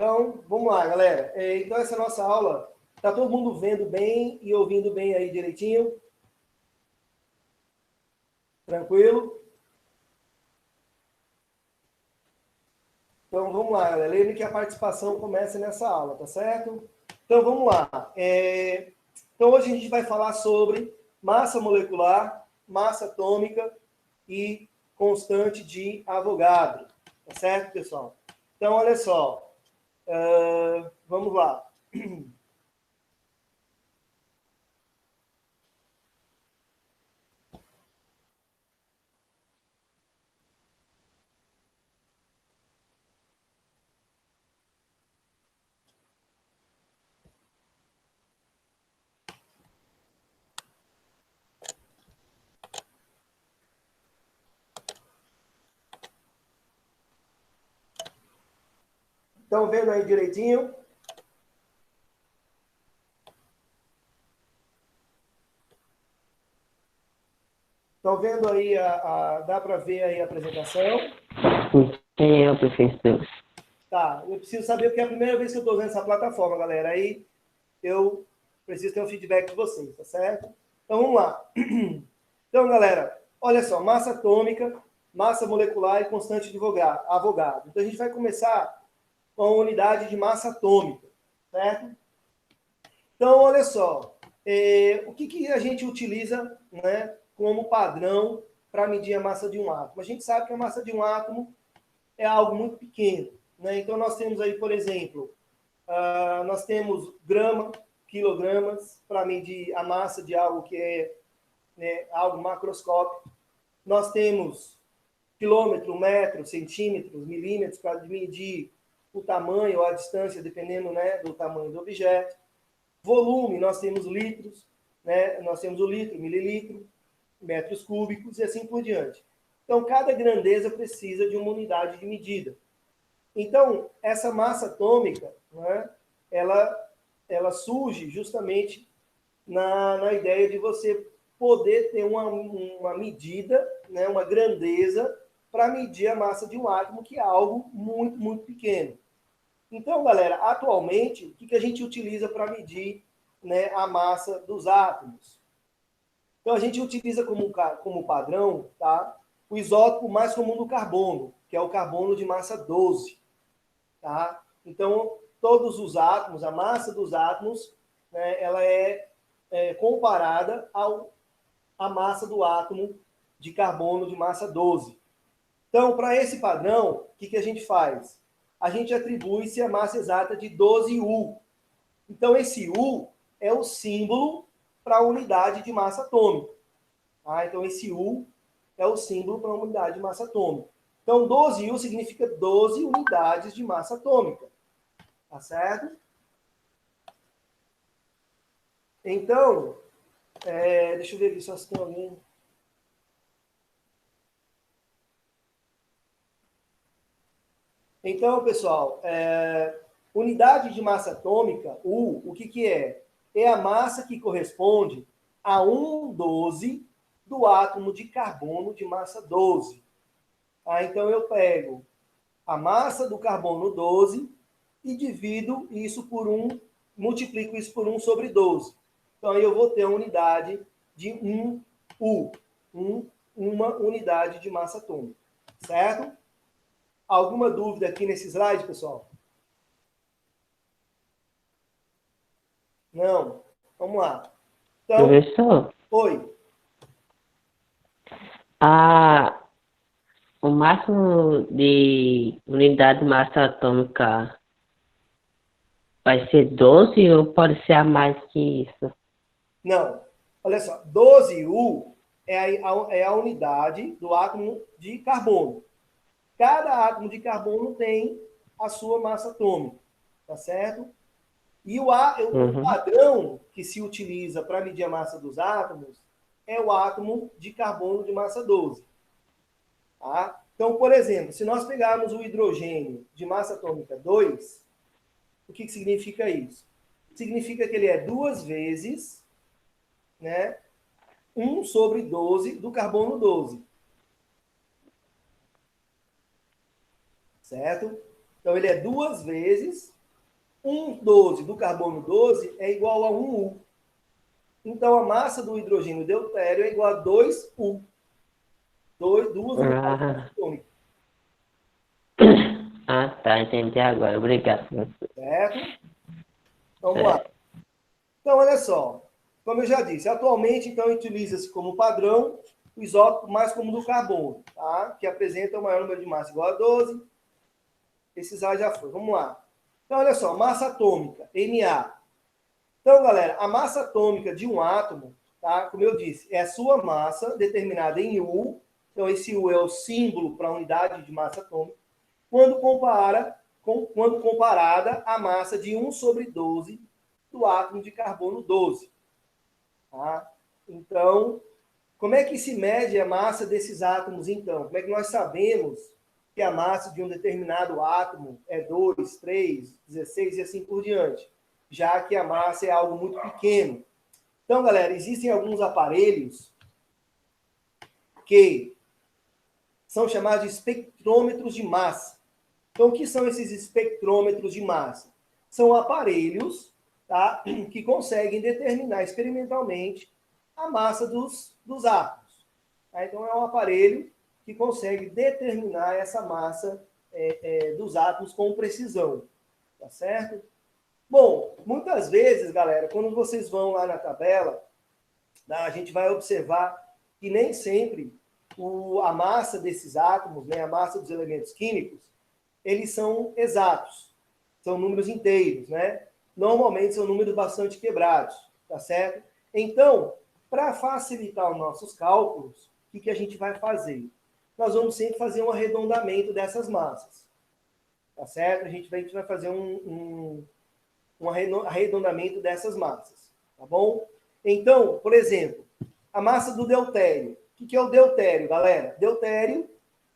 Então, vamos lá, galera. Então, essa nossa aula, tá todo mundo vendo bem e ouvindo bem aí direitinho? Tranquilo? Então, vamos lá, galera. Lembre que a participação começa nessa aula, tá certo? Então, vamos lá. Então, hoje a gente vai falar sobre massa molecular, massa atômica e constante de Avogadro. Tá certo, pessoal? Então, olha só. Vamos lá. Estão vendo aí direitinho? Estão vendo aí, dá para ver aí a apresentação? Sim, professor. Tá, eu preciso saber porque é a primeira vez que eu estou usando essa plataforma, galera. Aí eu preciso ter um feedback de vocês, tá certo? Então vamos lá. Então, galera, olha só, massa atômica, massa molecular e constante de Avogadro. Então a gente vai começar com a unidade de massa atômica, certo? Então, olha só, o que a gente utiliza, né, como padrão para medir a massa de um átomo? A gente sabe que a massa de um átomo é algo muito pequeno, né? Então, nós temos aí, por exemplo, nós temos grama, quilogramas, para medir a massa de algo que é, né, algo macroscópico. Nós temos quilômetro, metro, centímetros, milímetros, para medir o tamanho ou a distância, dependendo, né, do tamanho do objeto. Volume, nós temos litros, né? Nós temos o litro, mililitro, metros cúbicos e assim por diante. Então, cada grandeza precisa de uma unidade de medida. Então, essa massa atômica, né, ela surge justamente na ideia de você poder ter uma medida, né, uma grandeza, para medir a massa de um átomo, que é algo muito, muito pequeno. Então, galera, atualmente, o que a gente utiliza para medir, né, a massa dos átomos? Então, a gente utiliza como padrão, tá, o isótopo mais comum do carbono, que é o carbono de massa 12. Tá? Então, todos os átomos, a massa dos átomos, né, ela é comparada à massa do átomo de carbono de massa 12. Então, para esse padrão, o que a gente faz? A gente atribui-se a massa exata de 12 U. Então, esse U é o símbolo para a unidade de massa atômica. Tá? Então, esse U é o símbolo para a unidade de massa atômica. Então, 12 U significa 12 unidades de massa atômica. Tá certo? Então, deixa eu ver aqui só se tem alguém. Então, pessoal, unidade de massa atômica, U, o que é? É a massa que corresponde a 1/12 do átomo de carbono de massa 12. Então, eu pego a massa do carbono 12 e divido isso por 1, multiplico isso por 1 sobre 12. Então, aí eu vou ter a unidade de 1 U, uma unidade de massa atômica. Certo? Alguma dúvida aqui nesse slide, pessoal? Não? Vamos lá. Então, Professor, oi. a, o máximo de unidade de massa atômica vai ser 12 ou pode ser a mais que isso? Não. Olha só, 12U é a unidade do átomo de carbono. Cada átomo de carbono tem a sua massa atômica, tá certo? E o Uhum. padrão que se utiliza para medir a massa dos átomos é o átomo de carbono de massa 12. Tá? Então, por exemplo, se nós pegarmos o hidrogênio de massa atômica 2, o que significa isso? Significa que ele é 2 vezes, né, 1 sobre 12 do carbono 12. Certo? Então, ele é 2 vezes 1,12 do carbono 12 é igual a 1U. Então, a massa do hidrogênio deutério é igual a 2U. Duas unidades atômicas. Ah, tá, entendi agora. Obrigado, professor. Certo? Então, vamos lá. Então, olha só. Como eu já disse, atualmente, então, utiliza-se como padrão o isótopo mais comum do carbono, tá? Que apresenta o maior número de massa igual a 12. Esses A já foi. Vamos lá. Então, olha só. Massa atômica, Na. Então, galera, a massa atômica de um átomo, tá? Como eu disse, é a sua massa determinada em U. Então, esse U é o símbolo para a unidade de massa atômica. Quando comparada à massa de 1 sobre 12 do átomo de carbono 12. Tá? Então, como é que se mede a massa desses átomos, então? Como é que nós sabemos que a massa de um determinado átomo é 2, 3, 16 e assim por diante? Já que a massa é algo muito pequeno. Então, galera, existem alguns aparelhos que são chamados de espectrômetros de massa. Então, o que são esses espectrômetros de massa? São aparelhos, tá, que conseguem determinar experimentalmente a massa dos átomos. Tá? Então, é um aparelho que consegue determinar essa massa dos átomos com precisão. Tá certo? Bom, muitas vezes, galera, quando vocês vão lá na tabela, tá, a gente vai observar que nem sempre a massa desses átomos, né, a massa dos elementos químicos, eles são exatos, são números inteiros, né? Normalmente são números bastante quebrados, tá certo? Então, para facilitar os nossos cálculos, o que a gente vai fazer? Nós vamos sempre fazer um arredondamento dessas massas, tá certo? A gente vai fazer um arredondamento dessas massas, tá bom? Então, por exemplo, a massa do deutério. O que é o deutério, galera? Deutério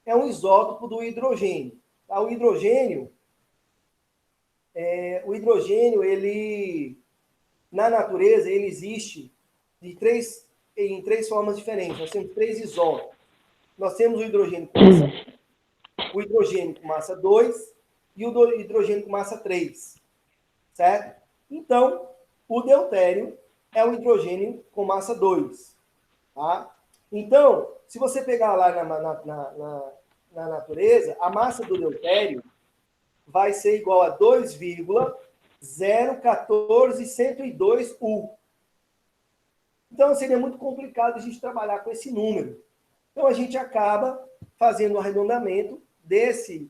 é um isótopo do hidrogênio. Tá? O hidrogênio, ele, na natureza, ele existe em três formas diferentes. Nós temos 3 isótopos. Nós temos o hidrogênio com massa 2 e o hidrogênio com massa 3. Certo? Então, o deutério é o hidrogênio com massa 2. Tá? Então, se você pegar lá na natureza, a massa do deutério vai ser igual a 2,014102 U. Então, seria muito complicado a gente trabalhar com esse número. Então, a gente acaba fazendo um arredondamento desse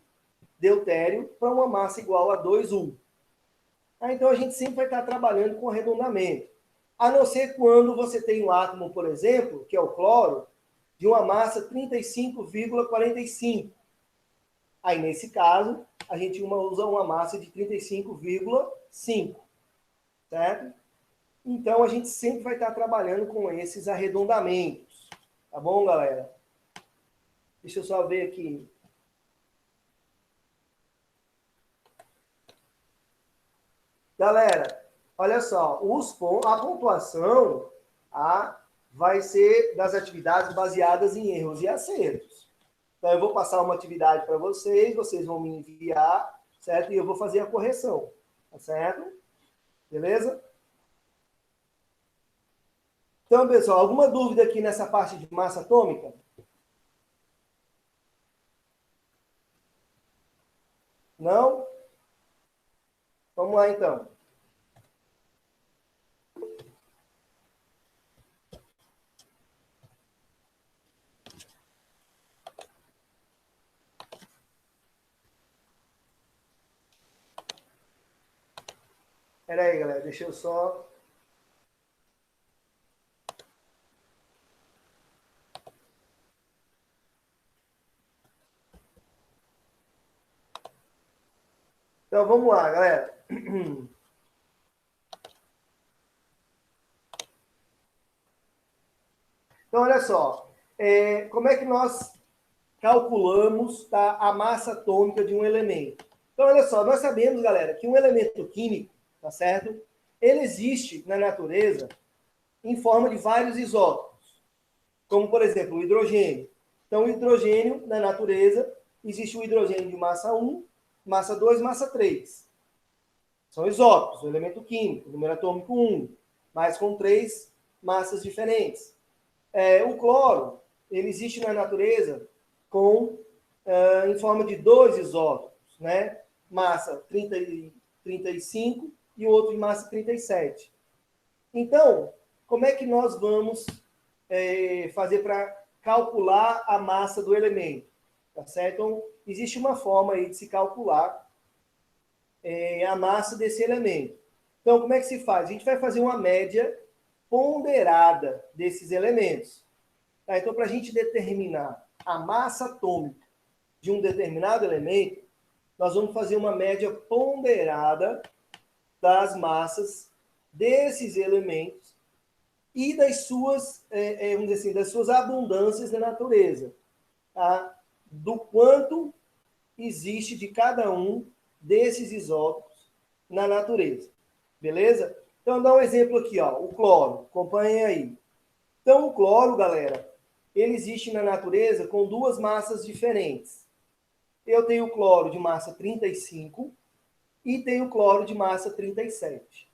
deutério para uma massa igual a 2U. Então, a gente sempre vai estar trabalhando com arredondamento. A não ser quando você tem um átomo, por exemplo, que é o cloro, de uma massa 35,45. Aí, nesse caso, a gente usa uma massa de 35,5. Certo? Então, a gente sempre vai estar trabalhando com esses arredondamentos. Tá bom, galera? Deixa eu só ver aqui. Galera, olha só, a pontuação vai ser das atividades baseadas em erros e acertos. Então, eu vou passar uma atividade para vocês vão me enviar, certo? E eu vou fazer a correção, tá certo? Beleza? Então, pessoal, alguma dúvida aqui nessa parte de massa atômica? Não? Vamos lá, então. Espera aí, galera, deixa eu só... Então, vamos lá, galera. Então, olha só. Como é que nós calculamos, tá, a massa atômica de um elemento? Então, olha só. Nós sabemos, galera, que um elemento químico, tá certo? Ele existe na natureza em forma de vários isótopos. Como, por exemplo, o hidrogênio. Então, o hidrogênio, na natureza, existe o hidrogênio de massa 1 massa 2, massa 3. São isótopos, o elemento químico, número atômico 1, mas com 3 massas diferentes. O cloro, ele existe na natureza em forma de 2 isótopos, né? Massa 35 e o outro de massa 37. Então, como é que nós vamos fazer para calcular a massa do elemento? Tá certo? Então, existe uma forma aí de se calcular a massa desse elemento. Então, como é que se faz? A gente vai fazer uma média ponderada desses elementos. Tá? Então, para a gente determinar a massa atômica de um determinado elemento, nós vamos fazer uma média ponderada das massas desses elementos e das suas, vamos dizer assim, das suas abundâncias na natureza. Tá? Do quanto existe de cada um desses isótopos na natureza. Beleza? Então, dá um exemplo aqui, ó, o cloro. Acompanhem aí. Então, o cloro, galera, ele existe na natureza com 2 massas diferentes. Eu tenho o cloro de massa 35 e tenho o cloro de massa 37.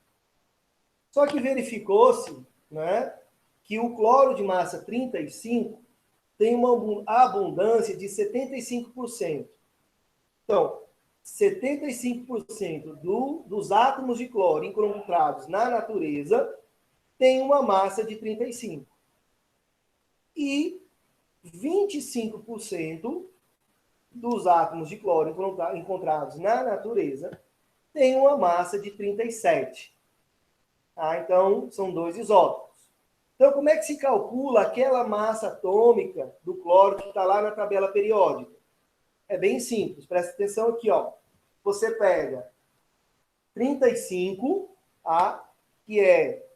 Só que verificou-se, né, que o cloro de massa 35 tem uma abundância de 75%. Então, 75% dos átomos de cloro encontrados na natureza tem uma massa de 35. E 25% dos átomos de cloro encontrados na natureza tem uma massa de 37. Ah, então, são 2 isótopos. Então, como é que se calcula aquela massa atômica do cloro que está lá na tabela periódica? É bem simples, presta atenção aqui, ó. Você pega 35, tá? Que é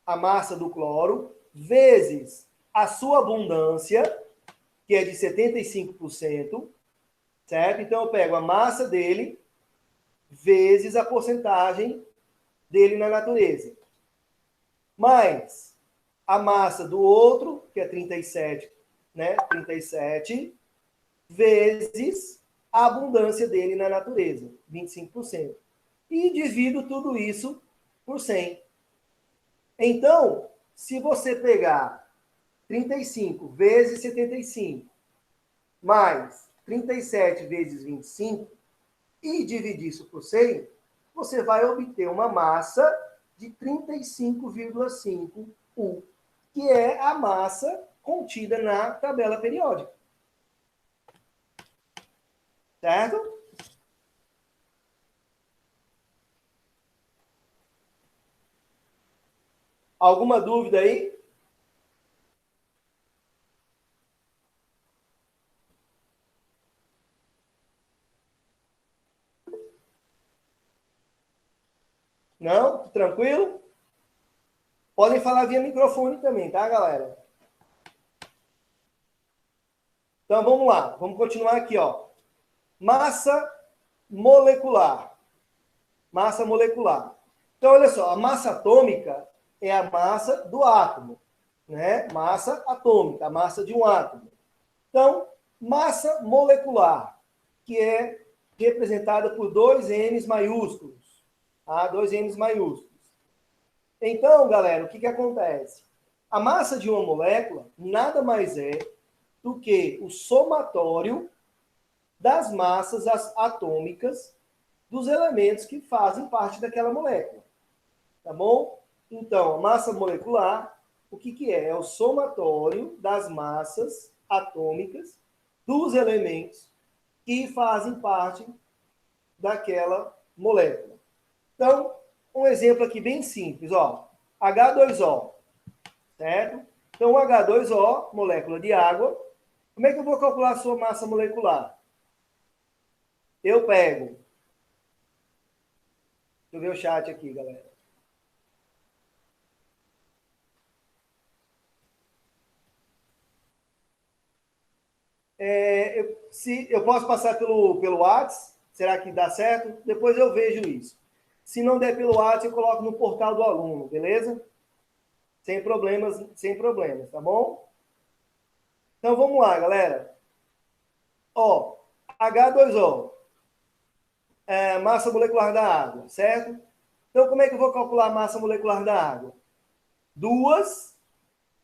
a massa do cloro, vezes a sua abundância, que é de 75%, certo? Então, eu pego a massa dele vezes a porcentagem dele na natureza. Mais a massa do outro, que é 37, né? 37, vezes a abundância dele na natureza, 25%. E divido tudo isso por 100. Então, se você pegar 35 vezes 75, mais 37 vezes 25, e dividir isso por 100, você vai obter uma massa de 35,5 U, que é a massa contida na tabela periódica. Certo? Alguma dúvida aí? Não? Tranquilo? Podem falar via microfone também, tá, galera? Então, vamos lá. Vamos continuar aqui, ó. Massa molecular. Massa molecular. Então, olha só. A massa atômica é a massa do átomo, né? Massa atômica, a massa de um átomo. Então, massa molecular, que é representada por 2 M's maiúsculos. Tá? 2 M's maiúsculos. Então, galera, o que acontece? A massa de uma molécula nada mais é do que o somatório das massas atômicas dos elementos que fazem parte daquela molécula. Tá bom? Então, a massa molecular, o que é? É o somatório das massas atômicas dos elementos que fazem parte daquela molécula. Então, um exemplo aqui bem simples, ó. H2O, certo? Então, o H2O, molécula de água. Como é que eu vou calcular a sua massa molecular? Eu pego. Deixa eu ver o chat aqui, galera. Eu posso passar pelo WhatsApp? Será que dá certo? Depois eu vejo isso. Se não der pelo WhatsApp, eu coloco no portal do aluno, beleza? Sem problemas, tá bom? Então vamos lá, galera. Ó, H2O. Massa molecular da água, certo? Então, como é que eu vou calcular a massa molecular da água? 2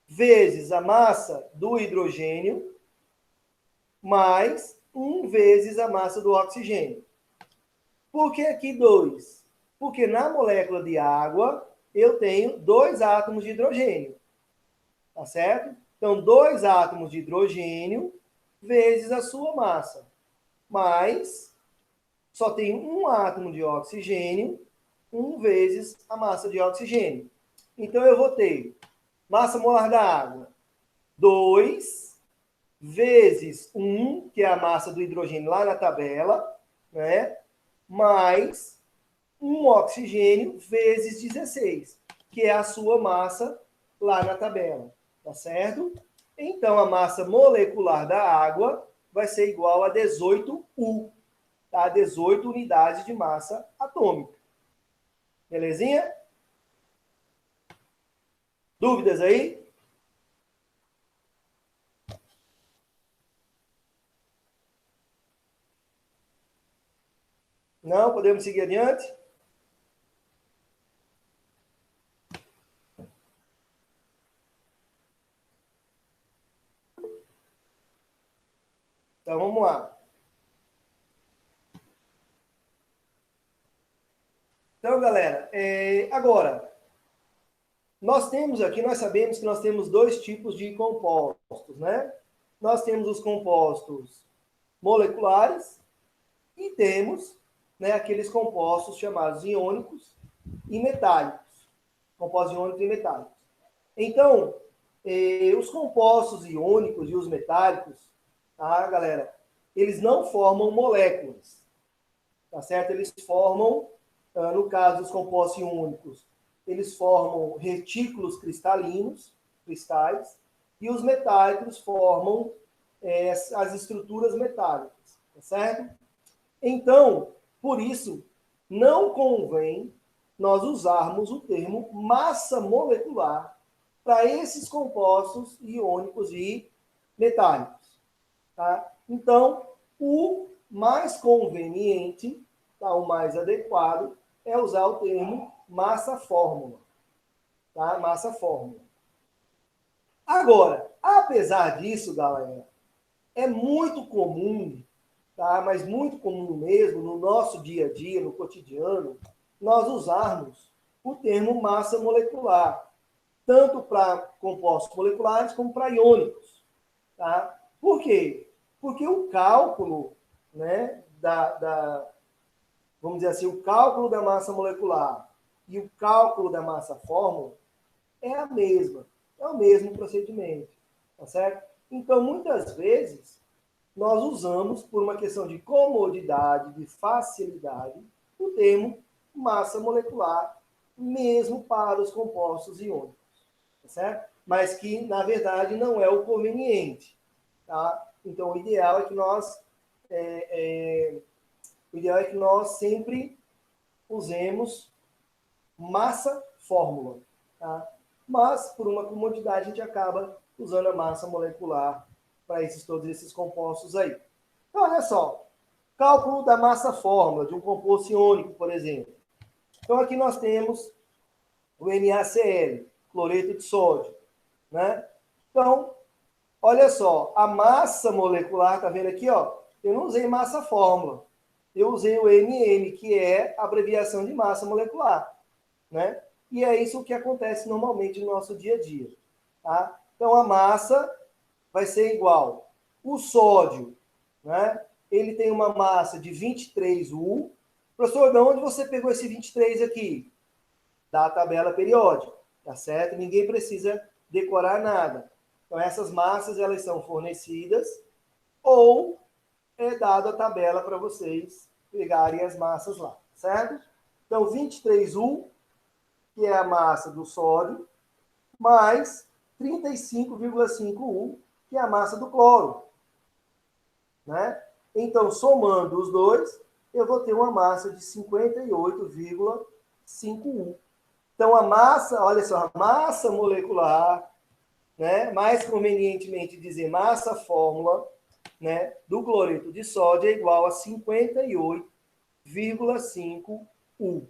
vezes a massa do hidrogênio mais 1 vezes a massa do oxigênio. Por que aqui 2? Porque na molécula de água eu tenho 2 átomos de hidrogênio. Tá certo? Então, 2 átomos de hidrogênio vezes a sua massa. Mais, só tenho 1 átomo de oxigênio, 1 vezes a massa de oxigênio. Então, eu vou ter massa molar da água, 2 vezes 1, que é a massa do hidrogênio lá na tabela, né? Mais 1 oxigênio vezes 16, que é a sua massa lá na tabela, tá certo? Então, a massa molecular da água vai ser igual a 18U, tá? 18 unidades de massa atômica. Belezinha? Dúvidas aí? Não? Podemos seguir adiante? Então, vamos lá. Então, galera, agora, nós sabemos que nós temos 2 tipos de compostos, né? Nós temos os compostos moleculares e temos, né, aqueles compostos chamados iônicos e metálicos. Compostos iônicos e metálicos. Então, os compostos iônicos e os metálicos, tá, galera? Eles não formam moléculas, tá certo? Eles formam, no caso dos compostos iônicos, eles formam retículos cristalinos, cristais, e os metálicos formam as estruturas metálicas, tá certo? Então, por isso, não convém nós usarmos o termo massa molecular para esses compostos iônicos e metálicos. Tá? Então, o mais conveniente, tá? O mais adequado, é usar o termo massa-fórmula. Tá? Massa-fórmula. Agora, apesar disso, galera, é muito comum, tá? Mas muito comum mesmo, no nosso dia a dia, no cotidiano, nós usarmos o termo massa molecular, tanto para compostos moleculares como para iônicos. Tá? Por quê? Porque o cálculo, né, vamos dizer assim, o cálculo da massa molecular e o cálculo da massa fórmula é a mesma, é o mesmo procedimento, tá certo? Então, muitas vezes, nós usamos, por uma questão de comodidade, de facilidade, o termo massa molecular, mesmo para os compostos iônicos, tá certo? Mas que, na verdade, não é o conveniente, tá? Então, o ideal é que nós sempre usemos massa-fórmula, tá? Mas, por uma comodidade, a gente acaba usando a massa molecular para todos esses compostos aí. Então, olha só. Cálculo da massa-fórmula de um composto iônico, por exemplo. Então, aqui nós temos o NaCl, cloreto de sódio, né? Então, olha só. A massa molecular, tá vendo aqui, ó? Eu não usei massa-fórmula. Eu usei o MM, que é a abreviação de massa molecular, né? E é isso que acontece normalmente no nosso dia a dia, tá? Então, a massa vai ser igual. O sódio, né? Ele tem uma massa de 23U. Professor, de onde você pegou esse 23 aqui? Da tabela periódica, tá certo? Ninguém precisa decorar nada. Então, essas massas, elas são fornecidas ou é dado a tabela para vocês pegarem as massas lá, certo? Então, 23U, que é a massa do sódio, mais 35,5U, que é a massa do cloro, né? Então, somando os dois, eu vou ter uma massa de 58,5U. Então, a massa, olha só, a massa molecular, né? Mais convenientemente dizer massa fórmula, né, do cloreto de sódio é igual a 58,5 U.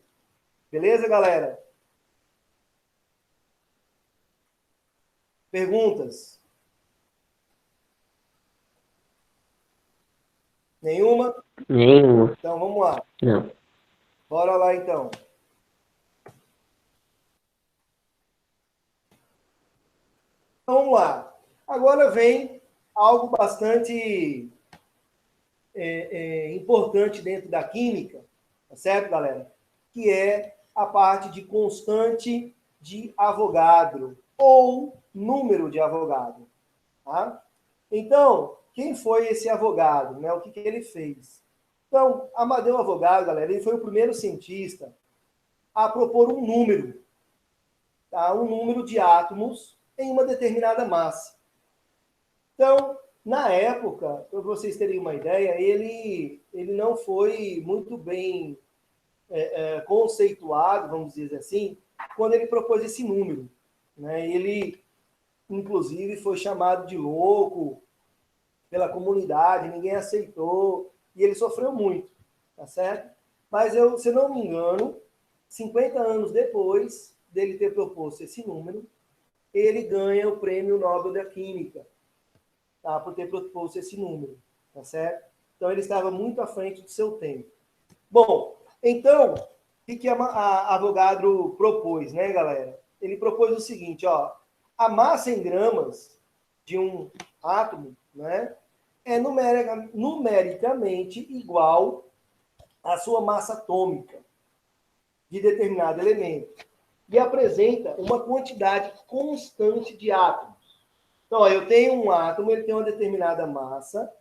Beleza, galera? Perguntas? Nenhuma? Nenhuma. Então, vamos lá. Não. Bora lá, então. Vamos lá. Agora vem algo bastante importante dentro da química, tá certo, galera? Que é a parte de constante de Avogadro, ou número de Avogadro. Tá? Então, quem foi esse Avogadro? Né? O que ele fez? Então, Amadeu Avogadro, galera, ele foi o primeiro cientista a propor um número, tá? Um número de átomos em uma determinada massa. Então, na época, para vocês terem uma ideia, ele não foi muito bem conceituado, vamos dizer assim, quando ele propôs esse número. Né? Ele, inclusive, foi chamado de louco pela comunidade, ninguém aceitou, e ele sofreu muito, tá certo? Mas, se não me engano, 50 anos depois dele ter proposto esse número, ele ganha o Prêmio Nobel da Química, tá? Por ter proposto esse número, tá certo? Então, ele estava muito à frente do seu tempo. Bom, então, o que a Avogadro propôs, né, galera? Ele propôs o seguinte, ó, a massa em gramas de um átomo, né, é numericamente igual à sua massa atômica de determinado elemento e apresenta uma quantidade constante de átomos. Então, ó, eu tenho um átomo, ele tem uma determinada massa,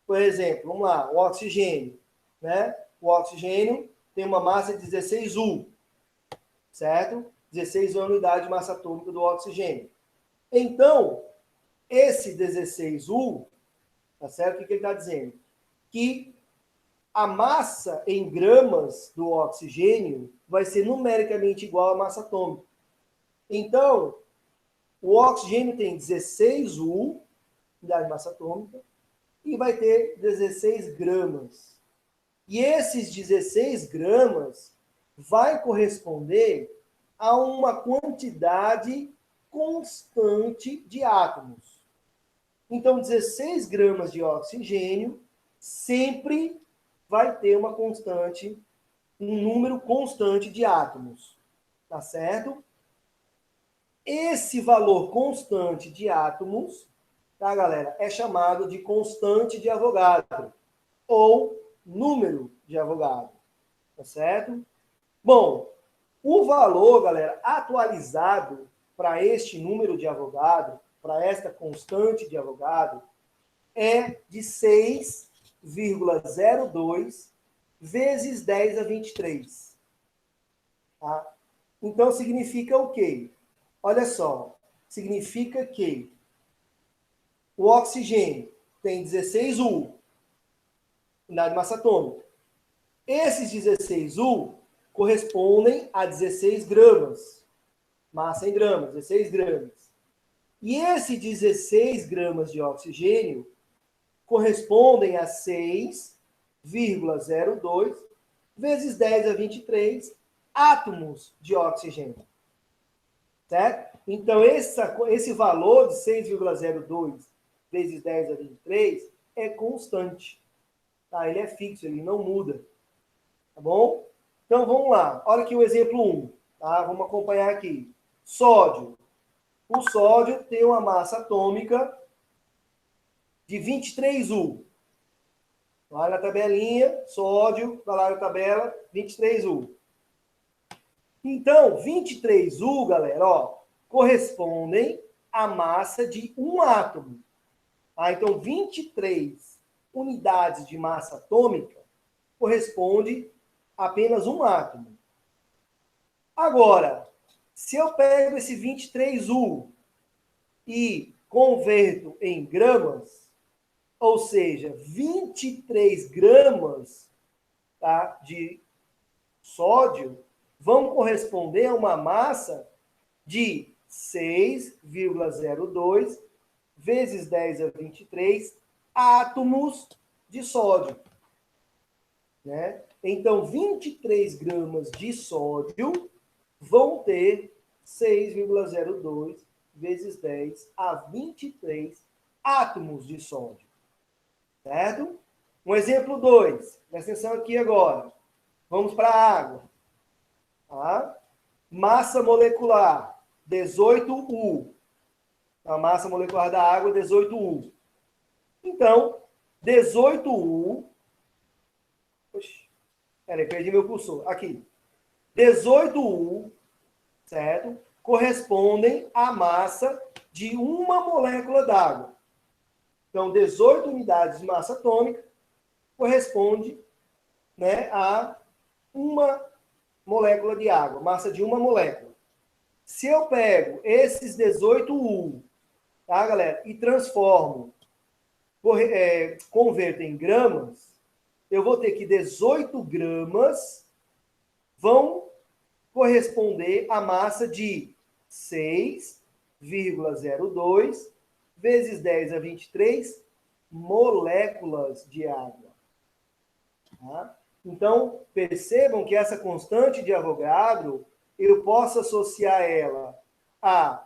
por exemplo, vamos lá, o oxigênio, né? O oxigênio tem uma massa de 16 U, certo? 16 é a unidade de massa atômica do oxigênio. Então, esse 16 U, tá certo? O que ele está dizendo? Que a massa em gramas do oxigênio vai ser numericamente igual à massa atômica. Então, o oxigênio tem 16 U, unidade de massa atômica, e vai ter 16 gramas. E esses 16 gramas vai corresponder a uma quantidade constante de átomos. Então, 16 gramas de oxigênio sempre vai ter uma constante, um número constante de átomos. Tá certo? Esse valor constante de átomos, tá, galera, é chamado de constante de Avogadro, ou número de Avogadro. Tá certo? Bom, o valor, galera, atualizado para este número de Avogadro, para esta constante de Avogadro, é de 6,02 vezes 10 a 23. Tá? Então, significa o quê? Olha só, significa que o oxigênio tem 16 U, unidade de massa atômica. Esses 16 U correspondem a 16 gramas, massa em gramas, 16 gramas. E esses 16 gramas de oxigênio correspondem a 6,02 vezes 10 a 23 átomos de oxigênio. Certo? Então, esse valor de 6,02 vezes 10 a 23 é constante. Tá? Ele é fixo, ele não muda. Tá bom? Então, vamos lá. Olha aqui o exemplo 1. Tá? Vamos acompanhar aqui. Sódio. O sódio tem uma massa atômica de 23 U. Lá na tabelinha, sódio, vai lá na tabela, 23 U. Então, 23 U, galera, ó, correspondem à massa de um átomo. Ah, então, 23 unidades de massa atômica corresponde a apenas um átomo. Agora, se eu pego esse 23U e converto em gramas, ou seja, 23 gramas, tá, de sódio vão corresponder a uma massa de 6,02 vezes 10 a 23 átomos de sódio. Né? Então, 23 gramas de sódio vão ter 6,02 vezes 10 a 23 átomos de sódio. Certo? Um exemplo 2. Presta atenção aqui agora. Vamos para a água. Tá? Massa molecular, 18U. A massa molecular da água, 18U. Então, 18U... Peraí, perdi meu cursor. Aqui. 18U, certo? Correspondem à massa de uma molécula d'água. Então, 18 unidades de massa atômica corresponde, né, a uma molécula de água, massa de uma molécula. Se eu pego esses 18U, tá, galera, e transformo, converto em gramas, eu vou ter que 18 gramas vão corresponder à massa de 6,02 vezes 10 a 23 moléculas de água. Tá? Então, percebam que essa constante de Avogadro, eu posso associar ela a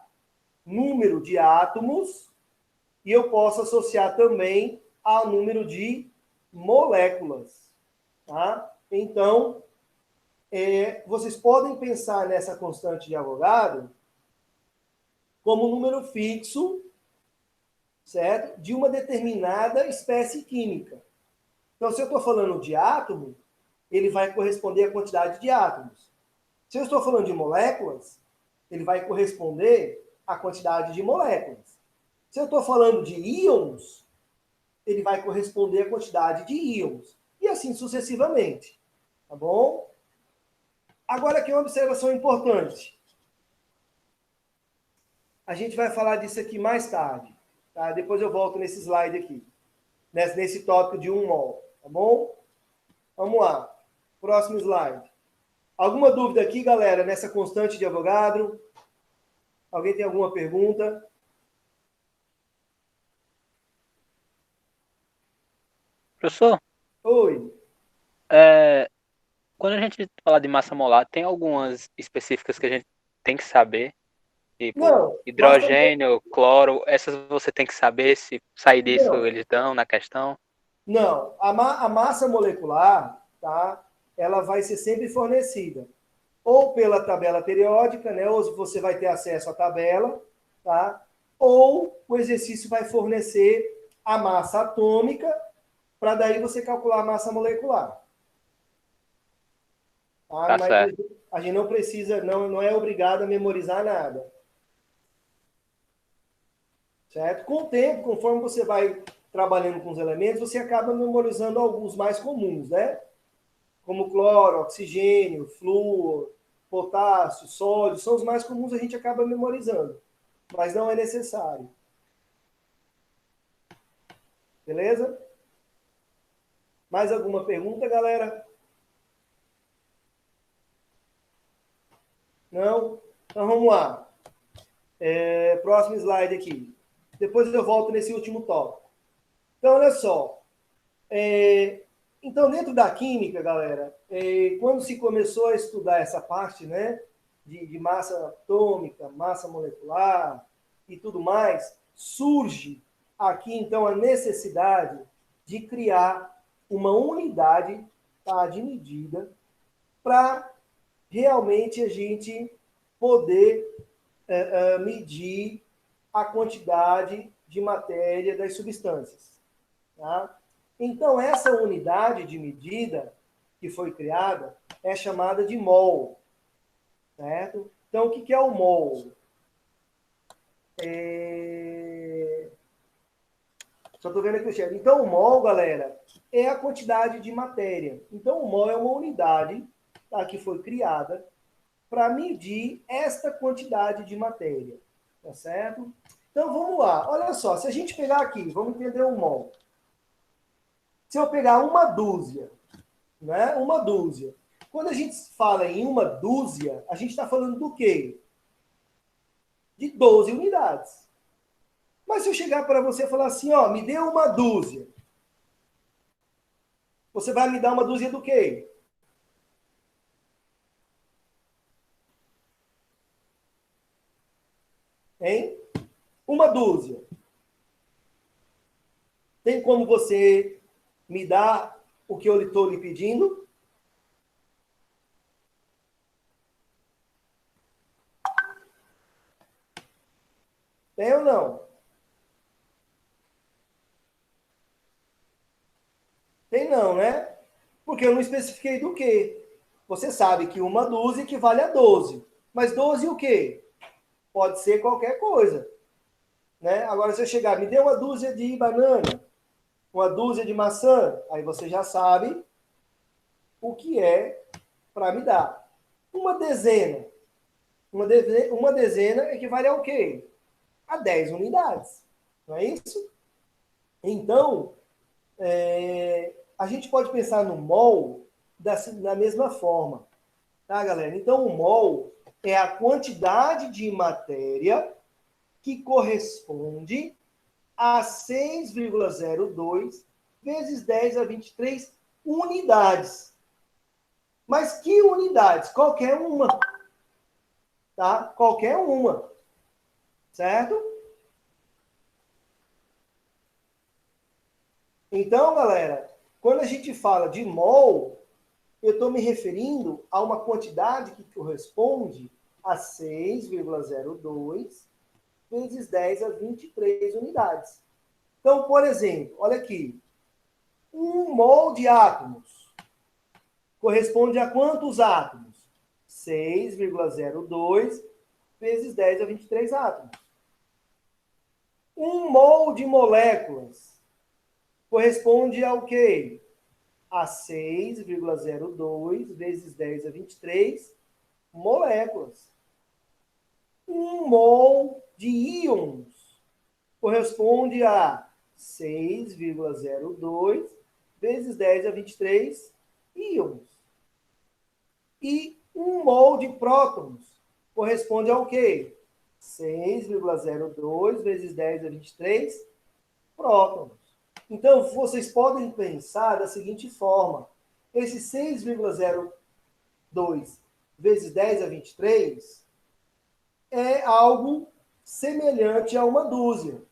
número de átomos e eu posso associar também a número de moléculas. Tá? Então, vocês podem pensar nessa constante de Avogadro como um número fixo, certo? De uma determinada espécie química. Então, se eu estou falando de átomo, ele vai corresponder à quantidade de átomos. Se eu estou falando de moléculas, ele vai corresponder à quantidade de moléculas. Se eu estou falando de íons, ele vai corresponder à quantidade de íons. E assim sucessivamente. Tá bom? Agora aqui uma observação importante. A gente vai falar disso aqui mais tarde. Tá? Depois eu volto nesse slide aqui. Nesse tópico de 1 mol. Tá bom? Vamos lá. Próximo slide. Alguma dúvida aqui, galera, nessa constante de Avogadro? Alguém tem alguma pergunta? Professor, Oi. quando a gente fala de massa molar, tem algumas específicas que a gente tem que saber? Tipo, Não, basta... hidrogênio, cloro, essas você tem que saber, se sair disso Não, eles dão na questão. não. A massa molecular, tá? Ela vai ser sempre fornecida. Ou pela tabela periódica, né? Ou você vai ter acesso à tabela, tá? Ou o exercício vai fornecer a massa atômica, para daí você calcular a massa molecular. Tá? Tá Mas certo. a gente não precisa, não é obrigado a memorizar nada. Certo? Com o tempo, conforme você vai trabalhando com os elementos, você acaba memorizando alguns mais comuns, né? Como cloro, oxigênio, flúor, potássio, sódio, são os mais comuns, a gente acaba memorizando. Mas não é necessário. Beleza? Mais alguma pergunta, galera? Não? Então vamos lá. Próximo slide aqui. Depois eu volto nesse último tópico. Então, olha só. Então, dentro da química, galera, quando se começou a estudar essa parte, né, de massa atômica, massa molecular e tudo mais, surge aqui, então, a necessidade de criar uma unidade, tá, de medida para realmente a gente poder medir a quantidade de matéria das substâncias. Tá? Então, essa unidade de medida que foi criada é chamada de mol. Certo? Então, o que é o mol? Só estou vendo aqui o chat. Então, o mol, galera, é a quantidade de matéria. Então, o mol é uma unidade, tá, que foi criada para medir esta quantidade de matéria. Tá certo? Então, vamos lá. Olha só, se a gente pegar aqui, vamos entender o mol. Se eu pegar uma dúzia, né? Uma dúzia. Quando a gente fala em uma dúzia, a gente está falando do quê? De 12 unidades. Mas se eu chegar para você e falar assim, ó, me dê uma dúzia, você vai me dar uma dúzia do quê? Hein? Uma dúzia. Tem como você me dar o que eu estou lhe pedindo? Tem ou não? Tem não, né? Porque eu não especifiquei do quê. Você sabe que uma dúzia equivale a 12. Mas 12 o quê? Pode ser qualquer coisa. Né? Agora, se eu chegar, me dê uma dúzia de banana, uma dúzia de maçã, aí você já sabe o que é para me dar. Uma dezena. Uma dezena equivale a o quê? A 10 unidades. Não é isso? Então, a gente pode pensar no mol da mesma forma. Tá, galera? Então, o mol é a quantidade de matéria que corresponde a 6,02 vezes 10 a 23 unidades. Mas que unidades? Qualquer uma. Tá? Qualquer uma. Certo? Então, galera, quando a gente fala de mol, eu estou me referindo a uma quantidade que corresponde a 6,02 vezes 10 a 23 unidades. Então, por exemplo, olha aqui. 1 mol de átomos corresponde a quantos átomos? 6,02 vezes 10 a 23 átomos. 1 mol de moléculas corresponde ao quê? A 6,02 vezes 10 a 23 moléculas. 1 mol de íons corresponde a 6,02 vezes 10 a 23 íons. E 1 mol de prótons corresponde ao quê? 6,02 vezes 10 a 23 prótons. Então, vocês podem pensar da seguinte forma. Esse 6,02 vezes 10 a 23 é algo semelhante a uma dúzia.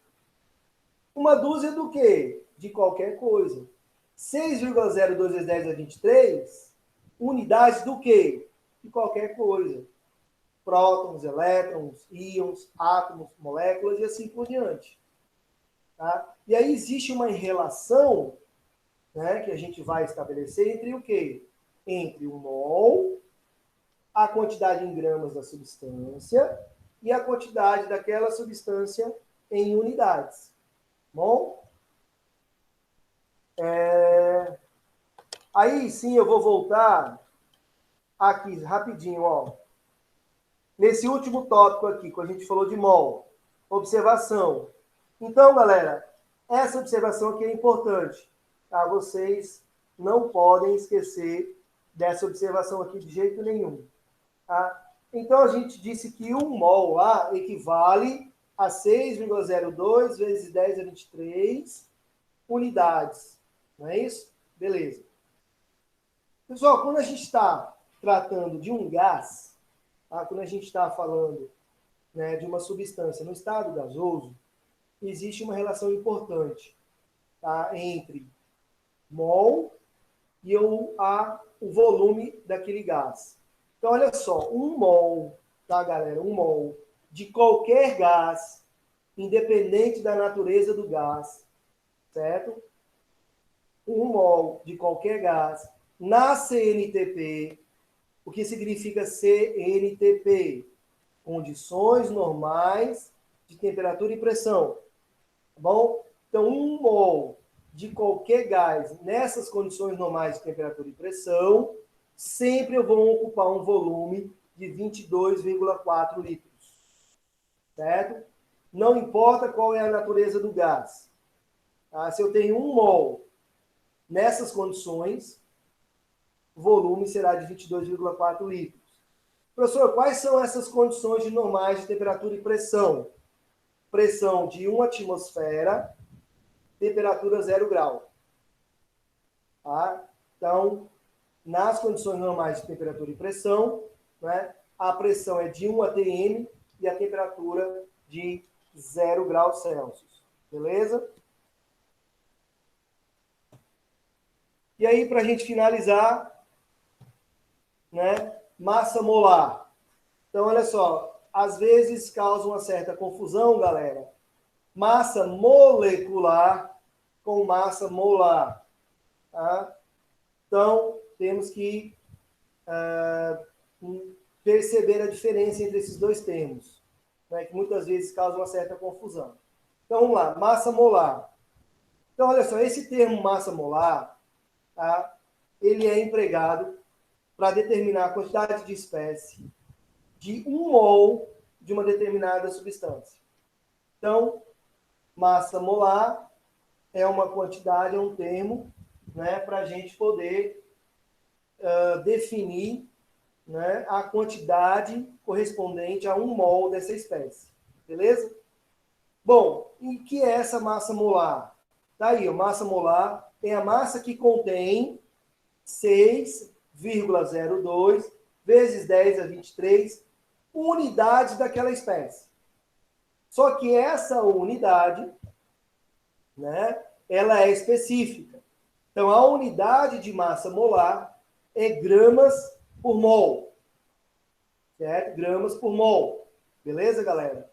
Uma dúzia do quê? De qualquer coisa. 6,02 vezes 10 a 23, unidades do quê? De qualquer coisa. Prótons, elétrons, íons, átomos, moléculas e assim por diante. Tá? E aí existe uma relação, né, que a gente vai estabelecer entre o quê? Entre o mol, a quantidade em gramas da substância e a quantidade daquela substância em unidades. Bom? Aí sim eu vou voltar aqui rapidinho, ó. Nesse último tópico aqui, quando a gente falou de mol. Observação. Então, galera, essa observação aqui é importante. Tá? Vocês não podem esquecer dessa observação aqui de jeito nenhum. Tá? Então, a gente disse que 1 mol lá equivale a 6,02 vezes 10 a 23 unidades. Não é isso? Beleza. Pessoal, quando a gente está tratando de um gás, tá? Quando a gente está falando, né, de uma substância no estado gasoso, existe uma relação importante, tá, entre mol e o volume daquele gás. Então, olha só, 1 mol, tá, galera? 1 mol de qualquer gás, independente da natureza do gás, certo? 1 mol de qualquer gás na CNTP. O que significa CNTP? Condições normais de temperatura e pressão. Tá bom? Então, 1 mol de qualquer gás nessas condições normais de temperatura e pressão, sempre vão ocupar um volume de 22,4 litros. Certo? Não importa qual é a natureza do gás. Tá? Se eu tenho 1 mol nessas condições, o volume será de 22,4 litros. Professor, quais são essas condições normais de temperatura e pressão? pressão de 1 atmosfera, temperatura 0 grau. Tá? Então, nas condições normais de temperatura e pressão, né, a pressão é de 1 atm e a temperatura de 0 graus Celsius. Beleza? E aí, para a gente finalizar, né, massa molar. Então, olha só, às vezes causa uma certa confusão, galera. Massa molecular com massa molar. Tá? Então, temos que perceber a diferença entre esses dois termos, né, que muitas vezes causa uma certa confusão. Então, vamos lá, massa molar. Então, olha só, esse termo massa molar, tá, ele é empregado para determinar a quantidade de espécie de 1 mol de uma determinada substância. Então, massa molar é uma quantidade, é um termo, né, para a gente poder definir, né, a quantidade correspondente a 1 mol dessa espécie. Beleza? Bom, e o que é essa massa molar? Tá aí, a massa molar tem a massa que contém 6,02 vezes 10 a 23 unidades daquela espécie. Só que essa unidade, né, ela é específica. Então, a unidade de massa molar é gramas por mol. Certo? Gramas por mol. Beleza, galera?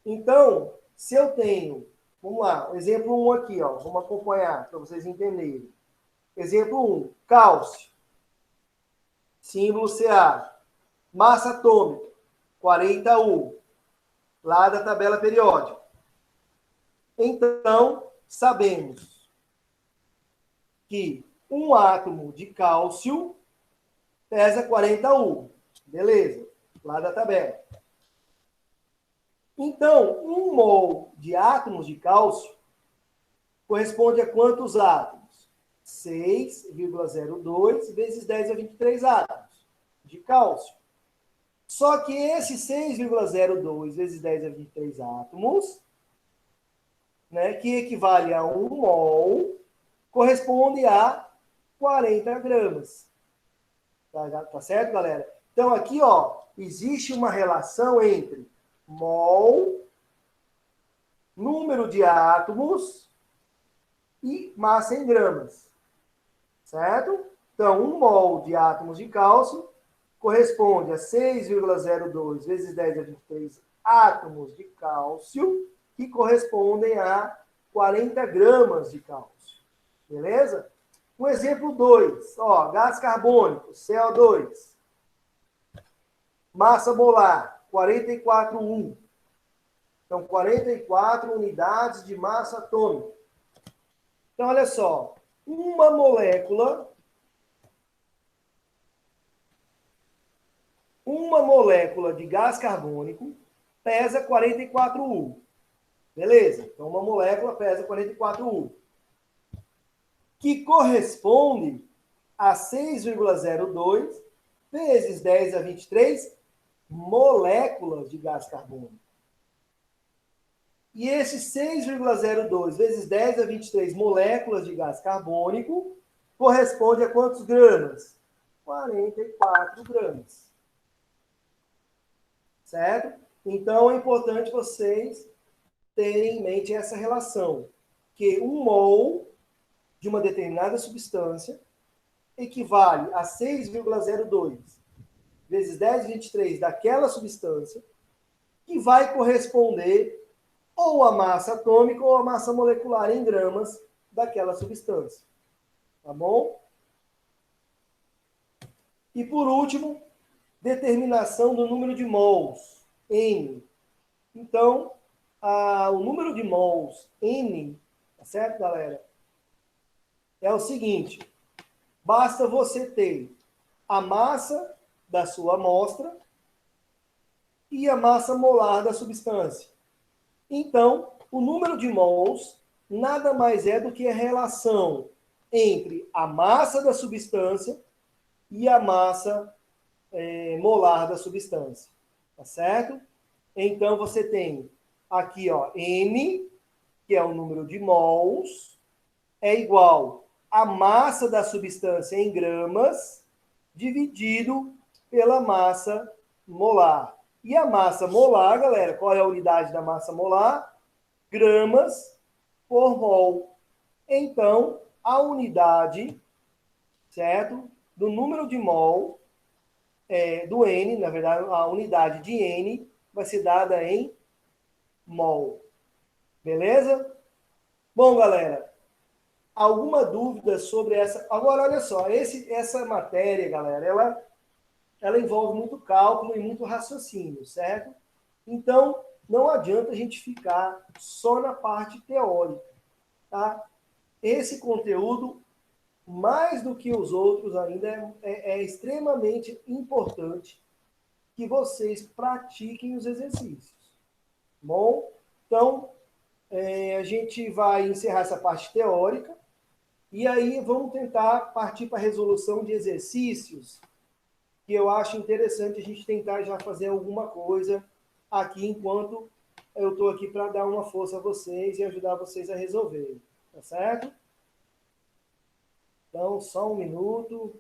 Então, se eu tenho, vamos lá, exemplo 1 aqui, ó, vamos acompanhar para vocês entenderem. Exemplo 1, cálcio. Símbolo Ca. Massa atômica, 40 U. Lá da tabela periódica. Então, sabemos que um átomo de cálcio pesa 40 U. Beleza, lá da tabela. Então, 1 mol de átomos de cálcio corresponde a quantos átomos? 6,02 vezes 10 a 23 átomos de cálcio. Só que esse 6,02 vezes 10 a 23 átomos, né, que equivale a 1 mol, corresponde a 40 gramas. Tá certo, galera? Então, aqui, ó, existe uma relação entre mol, número de átomos e massa em gramas. Certo? Então, 1 mol de átomos de cálcio corresponde a 6,02 vezes 10 a 23 átomos de cálcio, que correspondem a 40 gramas de cálcio. Beleza? Um exemplo 2, ó, gás carbônico, CO2. Massa molar, 44 U. Então, 44 unidades de massa atômica. Então, olha só, uma molécula de gás carbônico pesa 44 U. Beleza? Então, uma molécula pesa 44 U. Que corresponde a 6,02 vezes 10 a 23 moléculas de gás carbônico. E esse 6,02 vezes 10 a 23 moléculas de gás carbônico corresponde a quantos gramas? 44 gramas. Certo? Então, é importante vocês terem em mente essa relação, que 1 mol de uma determinada substância equivale a 6,02 vezes 10 a 23 daquela substância, que vai corresponder ou a massa atômica ou a massa molecular em gramas daquela substância. Tá bom? E por último, determinação do número de mols, N. Então, o número de mols, N, tá certo, galera? É o seguinte, basta você ter a massa da sua amostra e a massa molar da substância. Então, o número de mols nada mais é do que a relação entre a massa da substância e a massa molar da substância. Tá certo? Então, você tem aqui, ó, N, que é o número de mols, é igual a massa da substância em gramas dividido pela massa molar. E a massa molar, galera, qual é a unidade da massa molar? Gramas por mol. Então, a unidade, certo? Do número de mol, do N, na verdade, a unidade de N vai ser dada em mol. Beleza? Bom, galera, alguma dúvida sobre essa? Agora, olha só, essa matéria, galera, ela envolve muito cálculo e muito raciocínio, certo? Então, não adianta a gente ficar só na parte teórica, tá? Esse conteúdo, mais do que os outros ainda, é extremamente importante que vocês pratiquem os exercícios. Bom? Então, a gente vai encerrar essa parte teórica e aí vamos tentar partir para a resolução de exercícios, que eu acho interessante a gente tentar já fazer alguma coisa aqui enquanto eu estou aqui para dar uma força a vocês e ajudar vocês a resolver. Tá certo? Então, só um minuto.